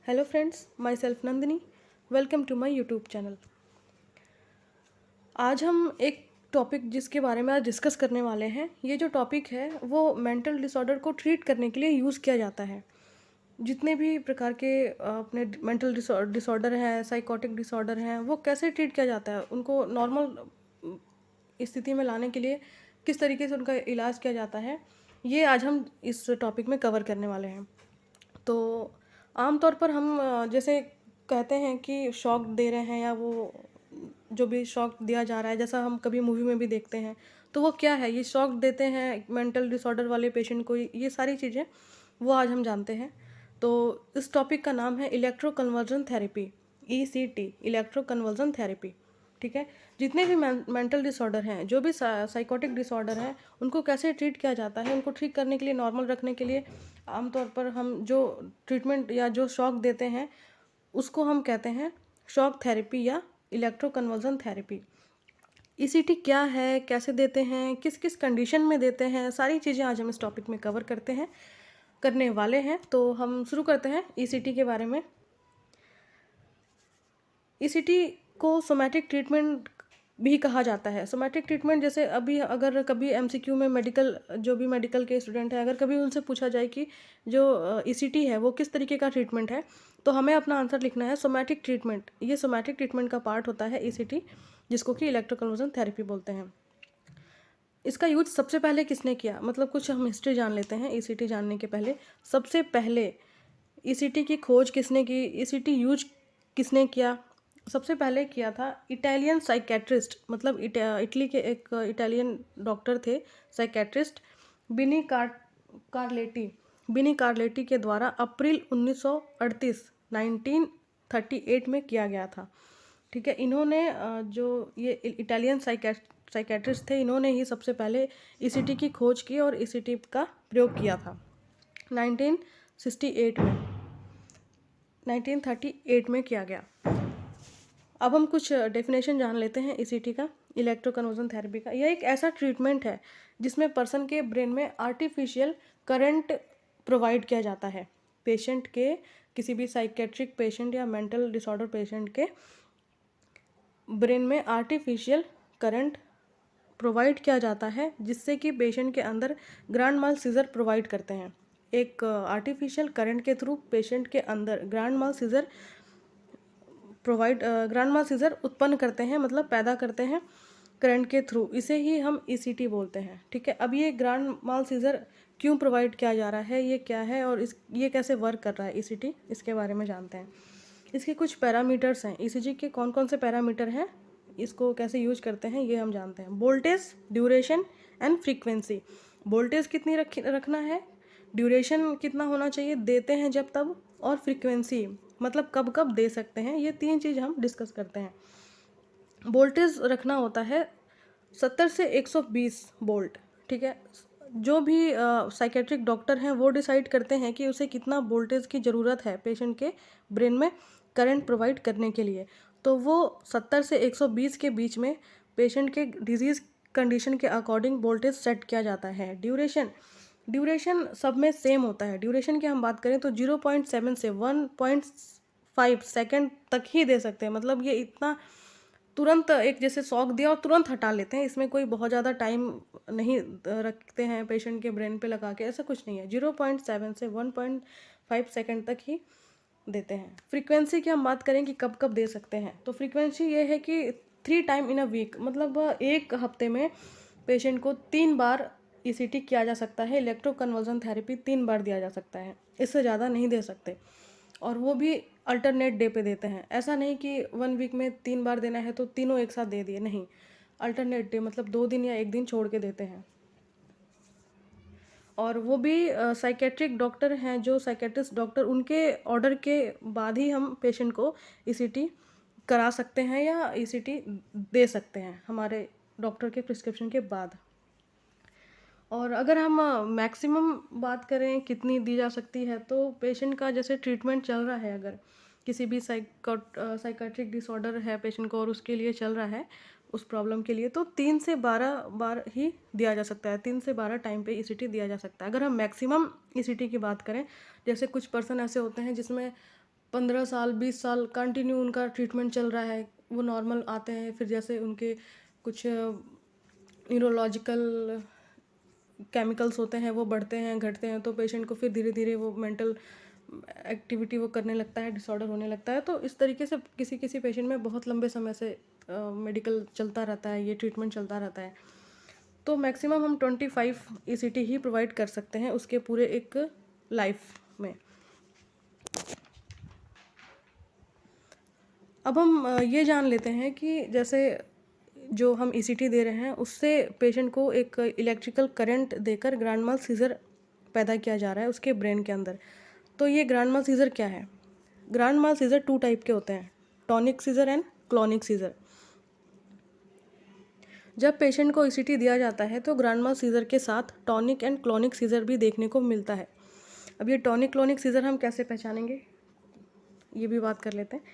Hello friends, my self Nandini. Welcome to my YouTube channel. आज हम एक टॉपिक जिसके बारे में आज डिस्कस करने वाले हैं। ये जो टॉपिक है वो मेंटल डिसऑर्डर को ट्रीट करने के लिए यूज़ किया जाता है। जितने भी प्रकार के अपने मेंटल डिसऑर्डर हैं, साइकोटिक डिसऑर्डर हैं, वो कैसे ट्रीट किया जाता है, उनको नॉर्मल स्थिति में लाने के लिए किस तरीके से उनका इलाज किया जाता है, ये आज हम इस टॉपिक में कवर करने वाले हैं। तो आमतौर पर हम जैसे कहते हैं कि शॉक दे रहे हैं या वो जो भी शॉक दिया जा रहा है, जैसा हम कभी मूवी में भी देखते हैं, तो वो क्या है, ये शॉक देते हैं मेंटल डिसऑर्डर वाले पेशेंट को, ये सारी चीज़ें वो आज हम जानते हैं। तो इस टॉपिक का नाम है electro conversion therapy, ECT, electro conversion therapy. ठीक है। जितने भी मेंटल डिसऑर्डर हैं, जो भी साइकोटिक डिसऑर्डर हैं, उनको कैसे ट्रीट किया जाता है, उनको ठीक करने के लिए, नॉर्मल रखने के लिए आमतौर पर हम जो ट्रीटमेंट या जो शॉक देते हैं उसको हम कहते हैं शॉक थेरेपी या इलेक्ट्रो कन्वर्जन थेरेपी। ECT क्या है, कैसे देते हैं, किस किस कंडीशन में देते हैं, सारी चीज़ें आज हम इस टॉपिक में कवर करने वाले हैं। तो हम शुरू करते हैं ECT के बारे में। ECT को सोमैटिक ट्रीटमेंट भी कहा जाता है। सोमैटिक ट्रीटमेंट, जैसे अभी अगर कभी MCQ में जो भी मेडिकल के स्टूडेंट हैं, अगर कभी उनसे पूछा जाए कि जो ECT है वो किस तरीके का ट्रीटमेंट है, तो हमें अपना आंसर लिखना है सोमैटिक ट्रीटमेंट। ये सोमैटिक ट्रीटमेंट का पार्ट होता है ECT, जिसको कि इलेक्ट्रोकन्वर्जन थेरेपी बोलते हैं। इसका यूज सबसे पहले किसने किया, मतलब कुछ हम हिस्ट्री जान लेते हैं ECT जानने के पहले। सबसे पहले ECT की खोज किसने की, ECT यूज किसने किया, सबसे पहले किया था इटालियन साइकेट्रिस्ट, मतलब इटली के एक इटालियन डॉक्टर थे, साइकेट्रिस्ट, बिनी कार्लेटी। बिनी कार्लेटी के द्वारा अप्रैल 1938 में किया गया था। ठीक है। इन्होंने जो ये इटालियन साइकेट्रिस्ट थे, इन्होंने ही सबसे पहले ECT की खोज की और ECT का प्रयोग किया था 1938 में, 1938 में किया गया। अब हम कुछ डेफिनेशन जान लेते हैं ECT का, इलेक्ट्रो कन्वर्जन थेरेपी का। यह एक ऐसा ट्रीटमेंट है जिसमें पर्सन के ब्रेन में आर्टिफिशियल करंट प्रोवाइड किया जाता है। पेशेंट के, किसी भी साइकेट्रिक पेशेंट या मेंटल डिसऑर्डर पेशेंट के ब्रेन में आर्टिफिशियल करंट प्रोवाइड किया जाता है, जिससे कि पेशेंट के अंदर ग्रैंड माल सीजर प्रोवाइड करते हैं। एक आर्टिफिशियल करंट के थ्रू पेशेंट के अंदर ग्रैंड माल सीजर उत्पन्न करते हैं, मतलब पैदा करते हैं करंट के थ्रू। इसे ही हम ECT बोलते हैं। ठीक है। अब ये ग्रैंड माल सीजर क्यों प्रोवाइड किया जा रहा है, ये क्या है और ये कैसे वर्क कर रहा है ECT, इसके बारे में जानते हैं। इसके कुछ पैरामीटर्स हैं, ECG के कौन कौन से पैरामीटर हैं, इसको कैसे यूज करते हैं, ये हम जानते हैं। Voltage, duration and frequency. Voltage कितनी रखना है, ड्यूरेशन कितना होना चाहिए, देते हैं जब तब, और फ्रीक्वेंसी मतलब कब कब दे सकते हैं, ये तीन चीज़ हम डिस्कस करते हैं। वोल्टेज रखना होता है 70 से 120 वोल्ट। ठीक है। जो भी साइकेट्रिक डॉक्टर हैं वो डिसाइड करते हैं कि उसे कितना वोल्टेज की ज़रूरत है पेशेंट के ब्रेन में करंट प्रोवाइड करने के लिए। तो वो 70 से 120 के बीच में पेशेंट के डिजीज़ कंडीशन के अकॉर्डिंग वोल्टेज सेट किया जाता है। ड्यूरेशन सब में सेम होता है। ड्यूरेशन की हम बात करें तो 0.7 से 1.5 सेकेंड तक ही दे सकते हैं, मतलब ये इतना तुरंत, एक जैसे शॉक दिया और तुरंत हटा लेते हैं, इसमें कोई बहुत ज़्यादा टाइम नहीं रखते हैं पेशेंट के ब्रेन पे लगा के, ऐसा कुछ नहीं है। 0.7 से 1.5 सेकेंड तक ही देते हैं। फ्रीक्वेंसी की हम बात करें कि कब कब दे सकते हैं, तो फ्रीक्वेंसी ये है कि 3 टाइम इन अ वीक, मतलब एक हफ्ते में पेशेंट को 3 बार ECT किया जा सकता है। इलेक्ट्रो कन्वर्जन थेरेपी 3 बार दिया जा सकता है, इससे ज़्यादा नहीं दे सकते। और वो भी अल्टरनेट डे पे देते हैं। ऐसा नहीं कि 1 वीक में 3 बार देना है तो तीनों एक साथ दे दिए, नहीं। अल्टरनेट डे मतलब 2 दिन या 1 दिन छोड़ के देते हैं। और वो भी साइकेट्रिक डॉक्टर हैं, जो साइकेट्रिस्ट डॉक्टर, उनके ऑर्डर के बाद ही हम पेशेंट को ECT करा सकते हैं या ECT दे सकते हैं, हमारे डॉक्टर के प्रिस्क्रिप्शन के बाद। और अगर हम मैक्सिमम बात करें कितनी दी जा सकती है, तो पेशेंट का जैसे ट्रीटमेंट चल रहा है, अगर किसी भी साइकेट्रिक डिसऑर्डर है पेशेंट को और उसके लिए चल रहा है, उस प्रॉब्लम के लिए, तो 3 से 12 बार ही दिया जा सकता है। 3 से 12 टाइम पे ECT दिया जा सकता है। अगर हम मैक्सिमम ECT की बात करें, जैसे कुछ पर्सन ऐसे होते हैं जिसमें 15 साल 20 साल कंटिन्यू उनका ट्रीटमेंट चल रहा है, वो नॉर्मल आते हैं, फिर जैसे उनके कुछ न्यूरोलॉजिकल केमिकल्स होते हैं वो बढ़ते हैं घटते हैं, तो पेशेंट को फिर धीरे धीरे वो मेंटल एक्टिविटी वो करने लगता है, डिसऑर्डर होने लगता है। तो इस तरीके से किसी किसी पेशेंट में बहुत लंबे समय से मेडिकल चलता रहता है, ये ट्रीटमेंट चलता रहता है। तो मैक्सिमम हम 25 ECT ही प्रोवाइड कर सकते हैं उसके पूरे एक लाइफ में। अब हम ये जान लेते हैं कि जैसे जो हम ECT दे रहे हैं उससे पेशेंट को एक इलेक्ट्रिकल करंट देकर ग्रैंड माल सीजर पैदा किया जा रहा है उसके ब्रेन के अंदर। तो ये ग्रैंड माल सीजर क्या है? ग्रैंड माल सीजर 2 टाइप के होते हैं, tonic seizure and clonic seizure. जब पेशेंट को ECT दिया जाता है तो ग्रैंड माल सीजर के साथ टॉनिक एंड क्लॉनिक सीजर भी देखने को मिलता है। अब ये टॉनिक क्लॉनिक सीजर हम कैसे पहचानेंगे, ये भी बात कर लेते हैं।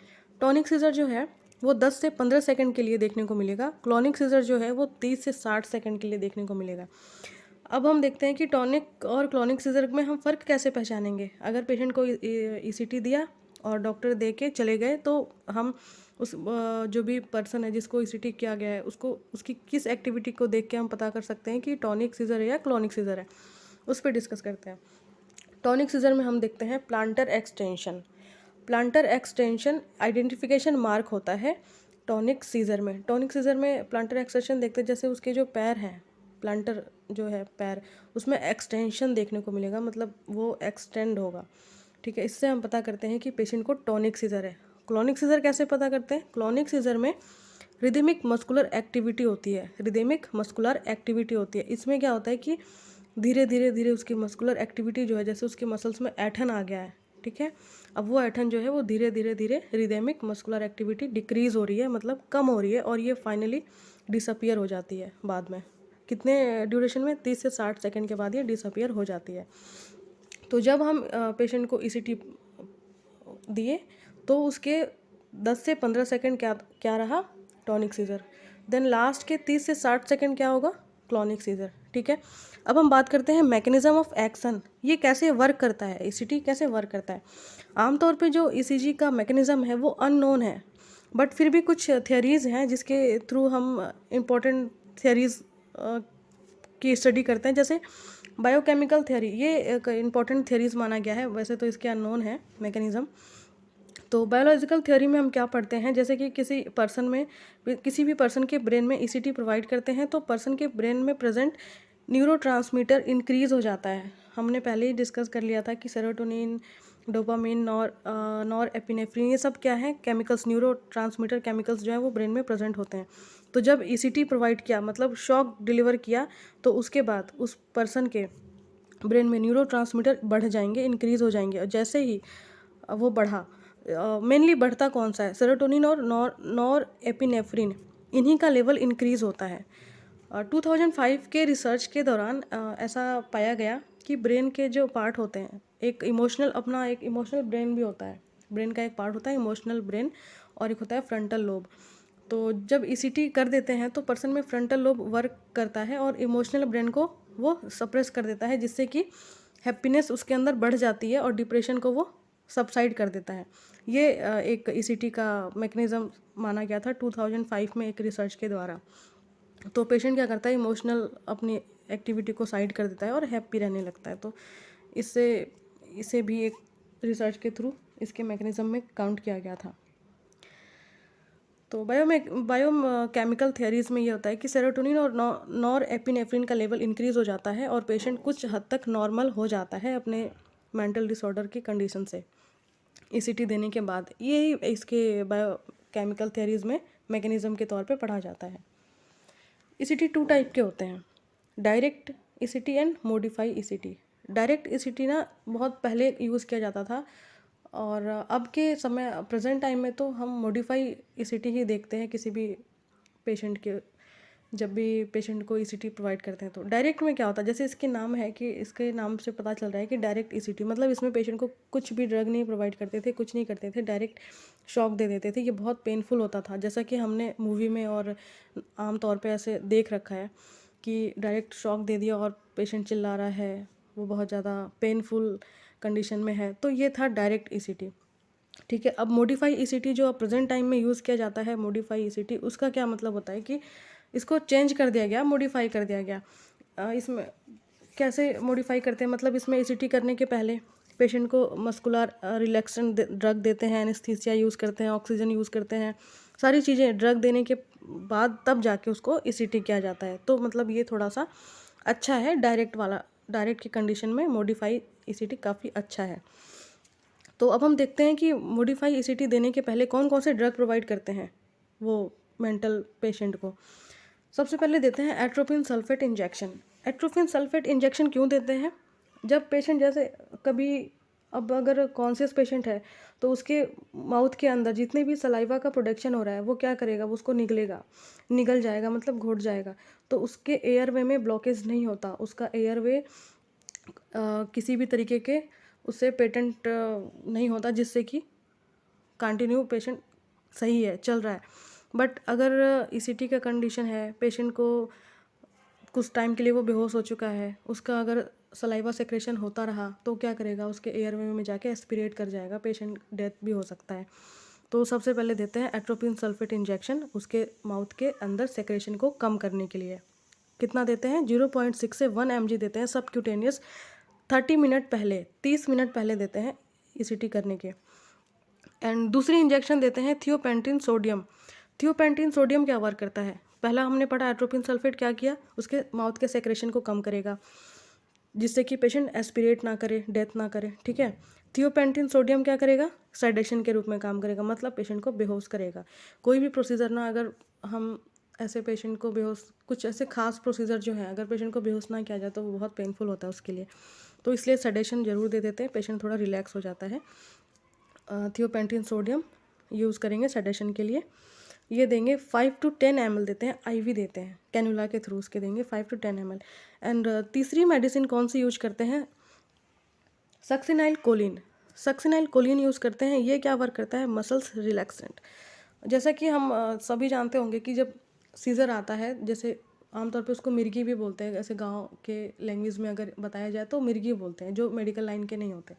टॉनिक सीजर जो है वो 10 से 15 सेकंड के लिए देखने को मिलेगा, क्लॉनिक सीजर जो है वो 30 से 60 सेकंड के लिए देखने को मिलेगा। अब हम देखते हैं कि टॉनिक और क्लॉनिक सीजर में हम फ़र्क कैसे पहचानेंगे। अगर पेशेंट को ECT दिया और डॉक्टर दे के चले गए तो हम उस जो भी पर्सन है जिसको ECT किया गया है उसको उसकी किस एक्टिविटी को देख के हम पता कर सकते हैं कि टॉनिक सीजर है या क्लॉनिक सीजर है, उस पर डिस्कस करते हैं। टॉनिक सीजर में हम देखते हैं planter extension. Planter extension identification mark होता है टॉनिक सीजर में। टॉनिक सीजर में प्लांटर एक्सटेंशन देखते हैं, जैसे उसके जो पैर हैं, प्लांटर जो है पैर, उसमें एक्सटेंशन देखने को मिलेगा, मतलब वो एक्सटेंड होगा। ठीक है, इससे हम पता करते हैं कि पेशेंट को टॉनिक सीजर है। क्लॉनिक सीजर कैसे पता करते हैं? क्लॉनिक सीजर में रिदमिक मस्कुलर एक्टिविटी होती है, रिदमिक मस्कुलर एक्टिविटी होती है। इसमें क्या होता है कि धीरे धीरे धीरे उसकी मस्कुलर एक्टिविटी जो है, जैसे उसके मसल्स में ऐठन आ गया है, ठीक है, अब वो ऐठन जो है वो धीरे धीरे धीरे रिदमिक मस्कुलर एक्टिविटी डिक्रीज हो रही है, मतलब कम हो रही है, और ये फाइनली डिसअपियर हो जाती है बाद में। कितने ड्यूरेशन में? 30 से 60 सेकंड के बाद ये डिसअपियर हो जाती है। तो जब हम पेशेंट को ECT दिए तो उसके 10 से 15 सेकंड क्या रहा? Tonic scissor. देन लास्ट के 30 से 60 सेकंड क्या होगा? Clonic seizure. ठीक है, अब हम बात करते हैं मैकेनिज्म ऑफ एक्शन। ये कैसे वर्क करता है, ECT कैसे वर्क करता है? आमतौर पे जो ECG का मैकेनिज्म है वो अननोन है, बट फिर भी कुछ थियरीज़ हैं जिसके थ्रू हम इम्पोर्टेंट थियरीज़ की स्टडी करते हैं। जैसे बायोकेमिकल थियरी, ये एक इम्पॉर्टेंट थियरीज माना गया है, वैसे तो इसके अननोन है मैकेनिज्म। तो बायोलॉजिकल थ्योरी में हम क्या पढ़ते हैं, जैसे कि किसी भी पर्सन के ब्रेन में ECT प्रोवाइड करते हैं तो पर्सन के ब्रेन में प्रेजेंट न्यूरोट्रांसमीटर इंक्रीज हो जाता है। हमने पहले ही डिस्कस कर लिया था कि सेरोटोनिन, डोपामिन, नॉर एपिनेफ्रिन, ये सब क्या है? केमिकल्स, न्यूरोट्रांसमीटर केमिकल्स जो है वो ब्रेन में प्रेजेंट होते हैं। तो जब ECT प्रोवाइड किया, मतलब शॉक डिलीवर किया, तो उसके बाद उस पर्सन के ब्रेन में न्यूरोट्रांसमीटर बढ़ जाएंगे, इंक्रीज हो जाएंगे। और जैसे ही वो बढ़ा, मेनली बढ़ता कौन सा है? सेरोटोनिन और नॉर एपिनेफ्रिन, इन्हीं का लेवल इंक्रीज होता है। 2005 के रिसर्च के दौरान ऐसा पाया गया कि ब्रेन के जो पार्ट होते हैं, एक इमोशनल ब्रेन भी होता है, ब्रेन का एक पार्ट होता है इमोशनल ब्रेन, और एक होता है फ्रंटल लोब। तो जब ECT कर देते हैं तो पर्सन में फ्रंटल लोब वर्क करता है और इमोशनल ब्रेन को वो सप्रेस कर देता है, जिससे कि हैप्पीनेस उसके अंदर बढ़ जाती है और डिप्रेशन को वो सबसाइड कर देता है। ये एक ECT का मैकेनिज्म माना गया था 2005 में एक रिसर्च के द्वारा। तो पेशेंट क्या करता है, इमोशनल अपनी एक्टिविटी को साइड कर देता है और हैप्पी रहने लगता है। तो इसे भी एक रिसर्च के थ्रू इसके मैकेनिज्म में काउंट किया गया था। तो बायोकेमिकल थियरीज में ये होता है कि सेरोटोनिन और नॉर एपिनेफ्रिन का लेवल इंक्रीज हो जाता है और पेशेंट कुछ हद तक नॉर्मल हो जाता है अपने मेंटल डिसऑर्डर की कंडीशन से ECT देने के बाद। ये इसके बायोकेमिकल थियरीज में मैकेनिज्म के तौर पे पढ़ा जाता है। ECT 2 टाइप के होते हैं, direct ECT and modify ECT। Direct ECT ना बहुत पहले यूज़ किया जाता था, और अब के समय प्रेजेंट टाइम में तो हम मॉडिफाई ECT ही देखते हैं किसी भी पेशेंट के, जब भी पेशेंट को ECT प्रोवाइड करते हैं। तो डायरेक्ट में क्या होता है, जैसे इसके नाम है कि इसके नाम से पता चल रहा है कि डायरेक्ट ECT, मतलब इसमें पेशेंट को कुछ भी ड्रग नहीं प्रोवाइड करते थे, कुछ नहीं करते थे, डायरेक्ट शॉक दे देते थे। ये बहुत पेनफुल होता था, जैसा कि हमने मूवी में और आम तौर पे ऐसे देख रखा है कि डायरेक्ट शॉक दे दिया और पेशेंट चिल्ला रहा है, वो बहुत ज़्यादा पेनफुल कंडीशन में है। तो ये था डायरेक्ट ECT। ठीक है। अब मॉडिफाई ईसीटी जो प्रेजेंट टाइम में यूज़ किया जाता है, मॉडिफाई ईसीटी, उसका क्या मतलब होता है कि इसको चेंज कर दिया गया, मॉडिफाई कर दिया गया। इसमें कैसे मॉडिफाई करते हैं, मतलब इसमें ईसीटी करने के पहले पेशेंट को मस्कुलर रिलैक्सेंट ड्रग देते हैं, एनेस्थीसिया यूज़ करते हैं, ऑक्सीजन यूज़ करते हैं, सारी चीज़ें ड्रग देने के बाद तब जाके उसको ईसीटी किया जाता है। तो मतलब ये थोड़ा सा अच्छा है, डायरेक्ट की कंडीशन में मॉडिफाई ईसीटी काफ़ी अच्छा है। तो अब हम देखते हैं कि मॉडिफाई ईसीटी देने के पहले कौन कौन से ड्रग प्रोवाइड करते हैं वो मेंटल पेशेंट को। सबसे पहले देते हैं atropine sulphate injection. Atropine sulphate injection क्यों देते हैं? जब पेशेंट जैसे कभी, अब अगर कॉन्शियस पेशेंट है तो उसके माउथ के अंदर जितने भी सलाइवा का प्रोडक्शन हो रहा है वो क्या करेगा, वो उसको निगल जाएगा, मतलब घोट जाएगा। तो उसके एयरवे में ब्लॉकेज नहीं होता, उसका एयरवे किसी भी तरीके के उससे पेटेंट नहीं होता, जिससे कि कंटिन्यू पेशेंट सही है, चल रहा है। बट अगर ईसीटी का कंडीशन है, पेशेंट को कुछ टाइम के लिए वो बेहोश हो चुका है, उसका अगर सलाइवा सेक्रेशन होता रहा तो क्या करेगा, उसके एयरवे में जाके एस्पिरेट कर जाएगा, पेशेंट डेथ भी हो सकता है। तो सबसे पहले देते हैं एट्रोपिन सल्फेट इंजेक्शन, उसके माउथ के अंदर सेक्रेशन को कम करने के लिए। कितना देते हैं? 0.6 से 1 mg देते हैं सबक्यूटेनियस, 30 मिनट पहले, 30 मिनट पहले देते हैं ईसीटी करने के। एंड दूसरी इंजेक्शन देते हैं थियोपेंटिन सोडियम। थियोपेंटिन सोडियम क्या वर्क करता है? पहला हमने पढ़ा एट्रोपिन सल्फेट क्या किया, उसके माउथ के सेक्रेशन को कम करेगा, जिससे कि पेशेंट एस्पिरेट ना करे, डेथ ना करे, ठीक है। थियोपेंटिन सोडियम क्या करेगा? सेडेशन के रूप में काम करेगा, मतलब पेशेंट को बेहोश करेगा। कोई भी प्रोसीजर ना, अगर हम ऐसे पेशेंट को बेहोश, कुछ ऐसे खास प्रोसीजर जो है, अगर पेशेंट को बेहोश ना किया जाए तो वो बहुत पेनफुल होता है उसके लिए, तो इसलिए सेडेशन जरूर दे देते हैं, पेशेंट थोड़ा रिलैक्स हो जाता है। थियोपेंटिन सोडियम यूज़ करेंगे सेडेशन के लिए। ये देंगे 5 to 10 ml देते हैं, आईवी देते हैं, कैनुला के थ्रू उसके देंगे 5 to 10 ml। एंड तीसरी मेडिसिन कौन सी यूज करते हैं? Succinyl choline. Succinyl choline use करते हैं। ये क्या वर्क करता है? Muscles relaxant. जैसा कि हम सभी जानते होंगे कि जब सीज़र आता है, जैसे आमतौर पे उसको मिर्गी भी बोलते हैं, ऐसे गांव के लैंग्वेज में अगर बताया जाए तो मिर्गी बोलते हैं, जो मेडिकल लाइन के नहीं होते।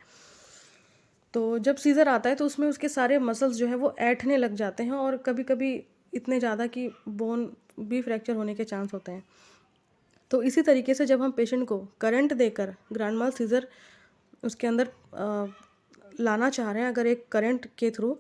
तो जब सीज़र आता है तो उसमें उसके सारे मसल्स जो है वो ऐंठने लग जाते हैं, और कभी कभी इतने ज़्यादा कि बोन भी फ्रैक्चर होने के चांस होते हैं। तो इसी तरीके से जब हम पेशेंट को करंट देकर ग्रैंड माल सीज़र उसके अंदर लाना चाह रहे हैं अगर एक करंट के थ्रू,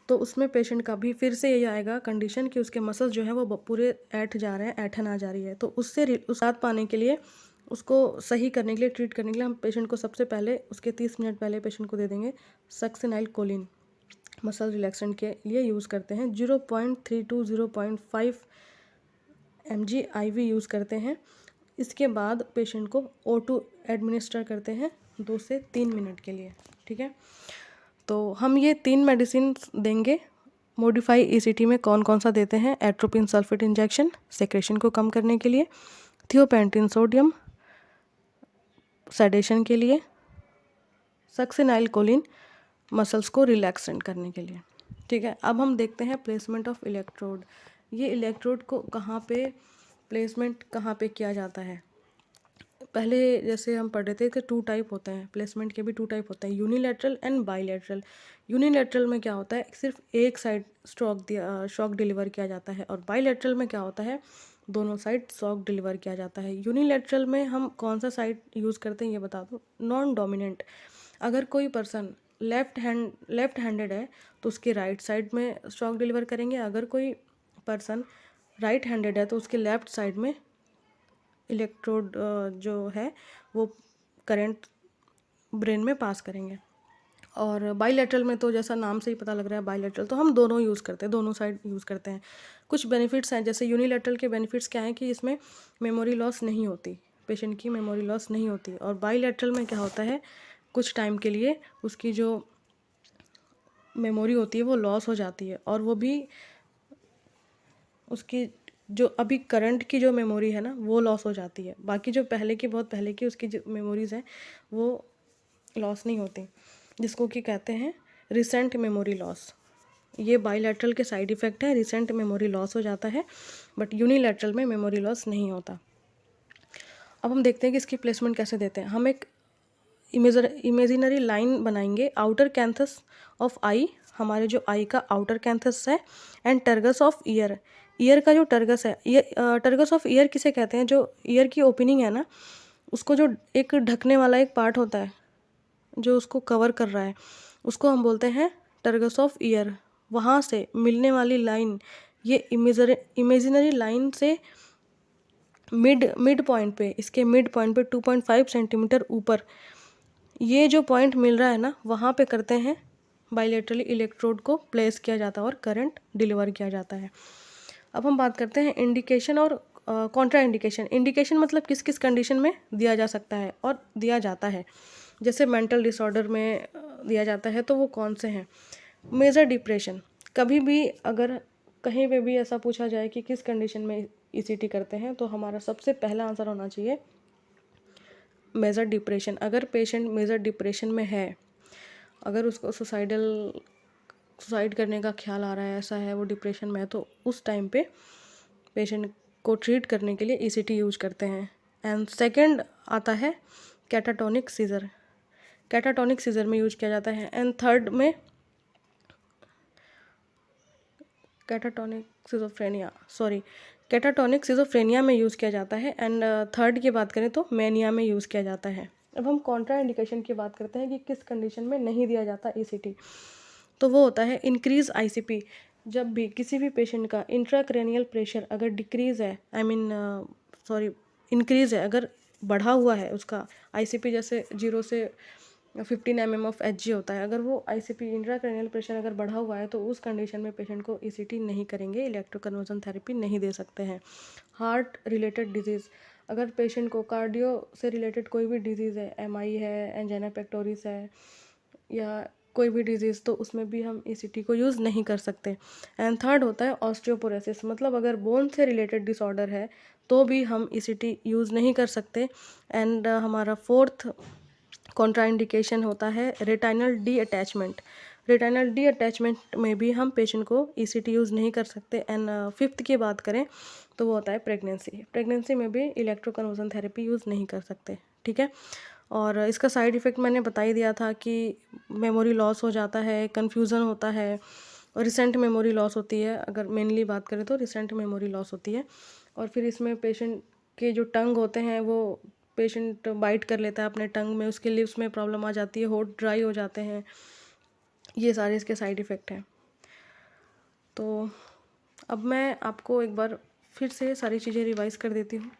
तो उसमें पेशेंट का भी फिर से यही आएगा कंडीशन कि उसके मसल्स जो है वो पूरे ऐंठ जा रहे हैं, ऐंठन आ जा रही है। तो उससे उस राहत पाने के लिए, उसको सही करने के लिए, ट्रीट करने के लिए हम पेशेंट को सबसे पहले उसके 30 मिनट पहले पेशेंट को दे देंगे सक्सिनाइल कोलिन, मसल रिलैक्सेंट के लिए यूज़ करते हैं। 0.3 to 0.5 mg IV यूज़ करते हैं। इसके बाद पेशेंट को O2 एडमिनिस्टर करते हैं 2 से 3 मिनट के लिए, ठीक है। तो हम ये 3 मेडिसिन देंगे। मॉडिफाई ईसीटी में कौन कौन सा देते हैं? एट्रोपिन सल्फेट इंजेक्शन सेक्रेशन को कम करने के लिए, थियोपेंटिन सोडियम सेडेशन के लिए, सक्सिनाइल कोलिन मसल्स को रिलैक्सेंट करने के लिए, ठीक है। अब हम देखते हैं प्लेसमेंट ऑफ इलेक्ट्रोड। ये इलेक्ट्रोड को कहाँ पे प्लेसमेंट कहाँ पे किया जाता है? पहले जैसे हम पढ़ रहे थे कि 2 टाइप होते हैं, प्लेसमेंट के भी 2 टाइप होते हैं, यूनिलैटरल एंड बाईलैटरल। यूनिलैटरल में क्या होता है? सिर्फ एक साइड शॉक डिलीवर किया जाता है, और बाईलैटरल में क्या होता है? दोनों साइड शॉक डिलीवर किया जाता है। यूनिलैटरल में हम कौन सा साइड यूज़ करते हैं ये बता दो। Non dominant. अगर कोई पर्सन लेफ्ट हैंडेड है तो उसके राइट साइड में शॉक डिलीवर करेंगे, अगर कोई पर्सन राइट हैंडेड है तो उसके लेफ्ट साइड में इलेक्ट्रोड जो है वो करंट ब्रेन में पास करेंगे। और बाईलैटरल में तो जैसा नाम से ही पता लग रहा है बाईलैटरल, तो हम दोनों यूज़ करते हैं, दोनों साइड यूज़ करते हैं। कुछ बेनिफिट्स हैं, जैसे यूनिलैटरल के बेनिफिट्स क्या हैं कि इसमें मेमोरी लॉस नहीं होती, पेशेंट की मेमोरी लॉस नहीं होती। और बाईलैटरल में क्या होता है, कुछ टाइम के लिए उसकी जो मेमोरी होती है वो लॉस हो जाती है, और वो भी उसकी जो अभी करंट की जो मेमोरी है ना वो लॉस हो जाती है, बाकी जो पहले की, बहुत पहले की उसकी जो मेमोरीज़ हैं वो लॉस नहीं होती, जिसको कि कहते हैं रिसेंट मेमोरी लॉस। ये बाईलैटरल के साइड इफ़ेक्ट है, रिसेंट मेमोरी लॉस हो जाता है, बट यूनिलैटरल में मेमोरी लॉस नहीं होता। अब हम देखते हैं कि इसकी प्लेसमेंट कैसे देते हैं। हम एक इमेजिनरी लाइन बनाएंगे आउटर कैंथस ऑफ आई, हमारे जो आई का आउटर कैंथस है, and tragus of year, year का जो टर्गस है, ये टर्गस ऑफ ईयर किसे कहते हैं, जो ईयर की ओपनिंग है ना, उसको जो एक ढकने वाला एक पार्ट होता है जो उसको कवर कर रहा है, उसको हम बोलते हैं टर्गस ऑफ ईयर। वहाँ से मिलने वाली लाइन, ये इमेजिनरी लाइन से मिड पॉइंट पे, इसके मिड पॉइंट पे 2.5 सेंटीमीटर ऊपर ये जो पॉइंट मिल रहा है ना, वहाँ पे करते हैं बाइलेटरली इलेक्ट्रोड को प्लेस किया जाता है और करंट डिलीवर किया जाता है। अब हम बात करते हैं इंडिकेशन और कॉन्ट्रा इंडिकेशन। इंडिकेशन मतलब किस किस कंडीशन में दिया जा सकता है और दिया जाता है, जैसे मेंटल डिसऑर्डर में दिया जाता है, तो वो कौन से हैं। मेजर डिप्रेशन, कभी भी अगर कहीं पे भी ऐसा पूछा जाए कि किस कंडीशन में ईसीटी करते हैं, तो हमारा सबसे पहला आंसर होना चाहिए मेजर डिप्रेशन। अगर पेशेंट मेजर डिप्रेशन में है, अगर उसको सुसाइड करने का ख्याल आ रहा है, ऐसा है वो डिप्रेशन में है, तो उस टाइम पे पेशेंट को ट्रीट करने के लिए ईसीटी यूज करते हैं। एंड सेकंड आता है कैटाटोनिक सीजर, कैटाटोनिक सीजर में यूज किया जाता है। एंड थर्ड में कैटाटोनिक सिजोफ्रेनिया में यूज़ किया जाता है। एंड थर्ड की बात करें तो मैनिया में यूज़ किया जाता है। अब हम कॉन्ट्रा इंडिकेशन की बात करते हैं कि किस कंडीशन में नहीं दिया जाता ईसीटी, तो वो होता है इंक्रीज आईसीपी। जब भी किसी भी पेशेंट का इंट्राक्रेनियल प्रेशर अगर डिक्रीज़ है, इंक्रीज़ है, अगर बढ़ा हुआ है उसका आईसीपी, जैसे 0 से 15 mm ऑफ एचजी होता है, अगर वो आईसीपी इंट्राक्रेनियल प्रेशर अगर बढ़ा हुआ है, तो उस कंडीशन में पेशेंट को ईसीटी नहीं करेंगे, इलेक्ट्रोकन्वर्जन थेरेपी नहीं दे सकते हैं। हार्ट रिलेटेड डिजीज़, अगर पेशेंट को कार्डियो से रिलेटेड कोई भी डिजीज़ है, एमआई है, एंजाइना पेक्टोरिस है, या कोई भी डिजीज़, तो उसमें भी हम ईसीटी को यूज़ नहीं कर सकते। एंड थर्ड होता है ऑस्टियोपोरोसिस, मतलब अगर बोन से रिलेटेड डिसऑर्डर है तो भी हम ईसीटी यूज़ नहीं कर सकते। एंड हमारा फोर्थ कॉन्ट्राइंडिकेशन होता है retinal D attachment. Retinal D attachment में भी हम पेशेंट को ईसीटी यूज़ नहीं कर सकते। एंड फिफ्थ की बात करें तो वो होता है प्रेगनेंसी। प्रेगनेंसी में भी इलेक्ट्रोकन्वर्जन थेरेपी यूज़ नहीं कर सकते, ठीक है। और इसका साइड इफ़ेक्ट मैंने बता ही दिया था कि मेमोरी लॉस हो जाता है, कन्फ्यूज़न होता है, और रिसेंट मेमोरी लॉस होती है। अगर मेनली बात करें तो रिसेंट मेमोरी लॉस होती है। और फिर इसमें पेशेंट के जो टंग होते हैं, वो पेशेंट बाइट कर लेता है अपने टंग में, उसके लिप्स में प्रॉब्लम आ जाती है, होठ ड्राई हो जाते हैं। ये सारे इसके साइड इफ़ेक्ट हैं। तो अब मैं आपको एक बार फिर से सारी चीज़ें रिवाइज़ कर देती हूँ।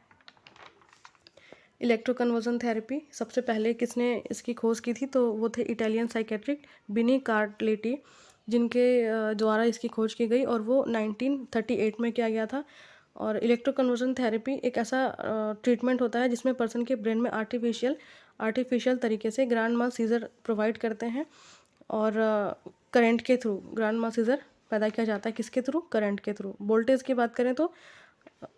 इलेक्ट्रोकन्वर्जन थेरेपी सबसे पहले किसने इसकी खोज की थी, तो वो थे इटालियन साइकेट्रिक बिनी कार्लेटी, जिनके द्वारा इसकी खोज की गई, और वो 1938 में किया गया था। और इलेक्ट्रोकन्वर्जन थेरेपी एक ऐसा ट्रीटमेंट होता है जिसमें पर्सन के ब्रेन में आर्टिफिशियल तरीके से ग्रैंड माल सीजर प्रोवाइड करते हैं, और करंट के थ्रू ग्रैंड माल सीजर पैदा किया जाता है। किसके थ्रू? करंट के थ्रू। वोल्टेज की बात करें तो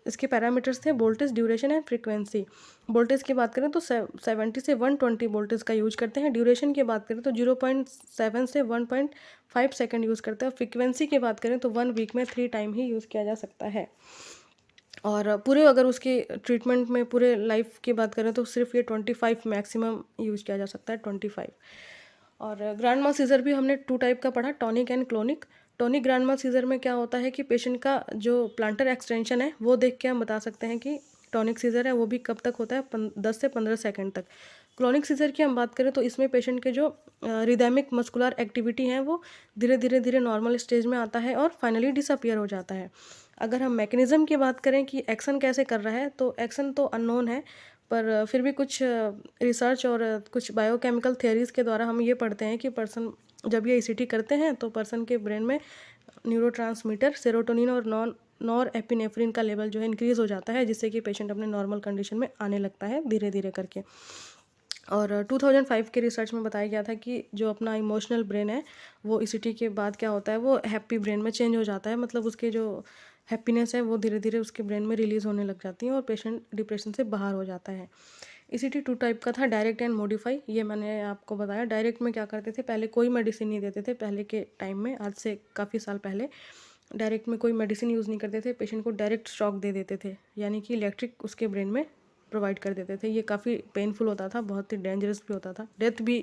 इसके पैरामीटर्स थे voltage, duration and frequency. Voltage की बात करें तो 70 से 120 वोल्टेज का यूज करते हैं। ड्यूरेशन की बात करें तो 0.7 से 1.5 सेकंड यूज़ करते हैं। फ्रीक्वेंसी की बात करें तो 1 वीक में 3 टाइम ही यूज़ किया जा सकता है। और पूरे अगर उसकी ट्रीटमेंट में पूरे लाइफ की बात करें तो सिर्फ ये 25 मैक्सिमम यूज़ किया जा सकता है, 25। और ग्रैंड माल सीजर भी हमने 2 टाइप का पढ़ा, tonic and clonic. Tonic grand mal seizure में क्या होता है कि पेशेंट का जो प्लांटर एक्सटेंशन है वो देख के हम बता सकते हैं कि टॉनिक सीजर है, वो भी कब तक होता है, 10 से 15 सेकंड तक। क्लोनिक सीजर की हम बात करें तो इसमें पेशेंट के जो रिदमिक मस्कुलर एक्टिविटी है वो धीरे नॉर्मल स्टेज में आता है और फाइनली डिसअपियर हो जाता है। अगर हम मैकेनिज़्म की बात करें कि एक्शन कैसे कर रहा है, तो एक्शन तो अननोन है, पर फिर भी कुछ रिसर्च और कुछ बायोकेमिकल थियरीज़ के द्वारा हम ये पढ़ते हैं कि पर्सन जब ये ईसीटी करते हैं तो पर्सन के ब्रेन में न्यूरोट्रांसमीटर सेरोटोनिन और नॉर एपिनेफ्रिन का लेवल जो है इंक्रीज़ हो जाता है, जिससे कि पेशेंट अपने नॉर्मल कंडीशन में आने लगता है धीरे धीरे करके। और 2005 के रिसर्च में बताया गया था कि जो अपना इमोशनल ब्रेन है वो ईसीटी के बाद क्या होता है, वो हैप्पी ब्रेन में चेंज हो जाता है। मतलब उसके जो हैप्पीनेस है वो धीरे धीरे उसके ब्रेन में रिलीज़ होने लग जाती है और पेशेंट डिप्रेशन से बाहर हो जाता है। ईसीटी 2 टाइप का था, डायरेक्ट एंड मॉडिफाई। ये मैंने आपको बताया। डायरेक्ट में क्या करते थे, पहले कोई मेडिसिन नहीं देते थे, पहले के टाइम में, आज से काफ़ी साल पहले डायरेक्ट में कोई मेडिसिन यूज़ नहीं करते थे, पेशेंट को डायरेक्ट शॉक दे देते थे, यानी कि इलेक्ट्रिक उसके ब्रेन में प्रोवाइड कर देते थे। ये काफ़ी पेनफुल होता था, बहुत ही डेंजरस भी होता था, डेथ भी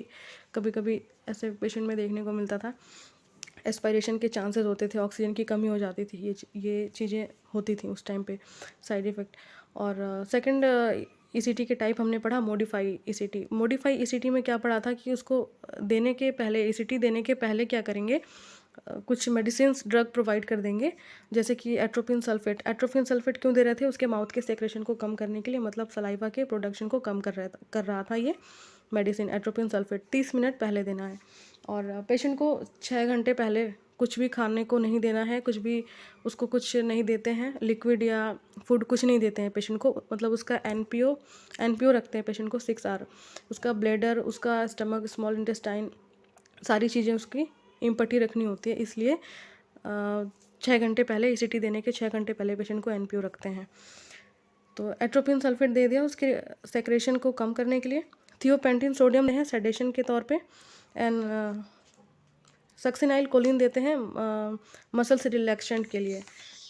कभी कभी ऐसे पेशेंट में देखने को मिलता था। एस्पायरेशन के चांसेस होते थे, ऑक्सीजन की कमी हो जाती थी, ये चीज़ें होती थी उस टाइम पे साइड इफ़ेक्ट। और सेकंड ईसीटी के टाइप हमने पढ़ा मॉडिफाई ईसीटी। मॉडिफाई ईसीटी में क्या पढ़ा था कि उसको देने के पहले, ईसीटी देने के पहले क्या करेंगे, कुछ मेडिसिन्स ड्रग प्रोवाइड कर देंगे, जैसे कि एट्रोपिन सल्फेट। एट्रोपिन सल्फेट क्यों दे रहे थे, उसके माउथ के सेक्रेशन को कम करने के लिए, मतलब सलाइवा के प्रोडक्शन को कम कर रहा था ये मेडिसिन एट्रोपिन सल्फेट। 30 मिनट पहले देना है। और पेशेंट को 6 घंटे पहले कुछ भी खाने को नहीं देना है, कुछ भी उसको कुछ नहीं देते हैं, लिक्विड या फूड कुछ नहीं देते हैं पेशेंट को। मतलब उसका एनपीओ रखते हैं पेशेंट को 6 आवर। उसका ब्लैडर, उसका स्टमक, स्मॉल इंटेस्टाइन, सारी चीज़ें उसकी इम्पटी रखनी होती है। इसलिए 6 घंटे पहले, ईसीटी देने के 6 घंटे पहले पेशेंट को एनपीओ रखते हैं। तो एट्रोपिन सल्फेट दे दिया उसके सेक्रेशन को कम करने के लिए। थियोपेंटिन सोडियम है सेडेशन के तौर पे। एंड सक्सिनाइल कोलिन देते हैं मसल्स रिलैक्सेंट के लिए,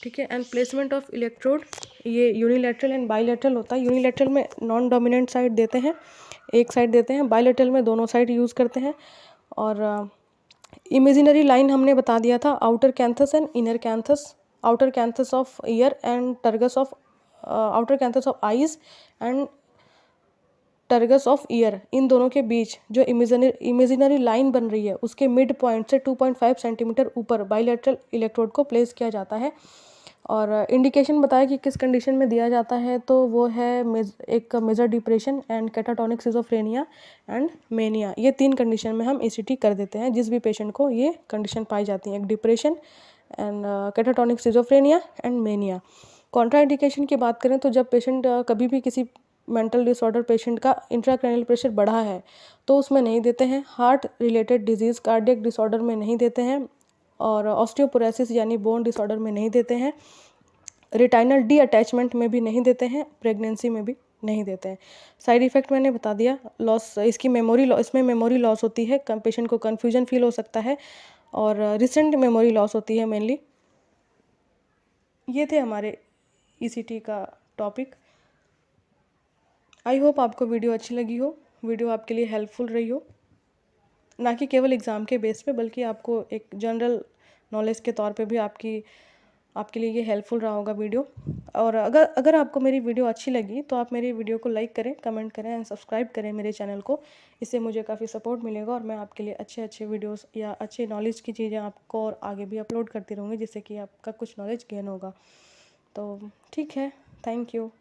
ठीक है। एंड प्लेसमेंट ऑफ इलेक्ट्रोड, ये यूनिलैटरल एंड बाईलैटरल होता है। यूनिलैटरल में नॉन डोमिनेंट साइड देते हैं, एक साइड देते हैं। बाईलैटरल में दोनों साइड यूज़ करते हैं। और इमेजिनरी लाइन हमने बता दिया था, outer canthus and inner canthus. Outer canthus of ear and tragus of outer canthus of eyes and tragus of ear, इन दोनों के बीच जो इमेजिनरी लाइन बन रही है उसके मिड पॉइंट से 2.5 सेंटीमीटर ऊपर बाइलेटरल इलेक्ट्रोड को प्लेस किया जाता है। और इंडिकेशन बताया कि किस कंडीशन में दिया जाता है, तो वो है एक major depression and catatonic schizophrenia and mania. ये 3 कंडीशन में हम ईसीटी कर देते हैं जिस भी पेशेंट को ये कंडीशन पाई जाती है, एक depression and catatonic schizophrenia and mania. Contra indication की बात करें तो जब पेशेंट कभी भी किसी मेंटल डिसऑर्डर पेशेंट का इंट्राक्रैनियल प्रेशर बढ़ा है तो उसमें नहीं देते हैं। Heart related disease, cardiac disorder में नहीं देते हैं। और ऑस्टियोपोरोसिस यानी बोन डिसऑर्डर में नहीं देते हैं। रिटाइनल डी अटैचमेंट में भी नहीं देते हैं, प्रेगनेंसी में भी नहीं देते हैं। साइड इफ़ेक्ट मैंने बता दिया। लॉस, इसकी मेमोरी लॉस, इसमें मेमोरी लॉस होती है, पेशेंट को कन्फ्यूजन फील हो सकता है और रिसेंट मेमोरी लॉस होती है मेनली। ये थे हमारे ईसीटी का टॉपिक। आई होप आपको वीडियो अच्छी लगी हो, वीडियो आपके लिए हेल्पफुल रही हो, ना कि केवल एग्ज़ाम के बेस पे, बल्कि आपको एक जनरल नॉलेज के तौर पे भी आपके लिए ये हेल्पफुल रहा होगा वीडियो। और अगर आपको मेरी वीडियो अच्छी लगी तो आप मेरी वीडियो को लाइक करें, कमेंट करें एंड सब्सक्राइब करें मेरे चैनल को। इससे मुझे काफ़ी सपोर्ट मिलेगा और मैं आपके लिए अच्छे अच्छे वीडियोस या अच्छे नॉलेज की चीज़ें आपको और आगे भी अपलोड करती रहूँगी, जिससे कि आपका कुछ नॉलेज गेन होगा। तो ठीक है, थैंक यू।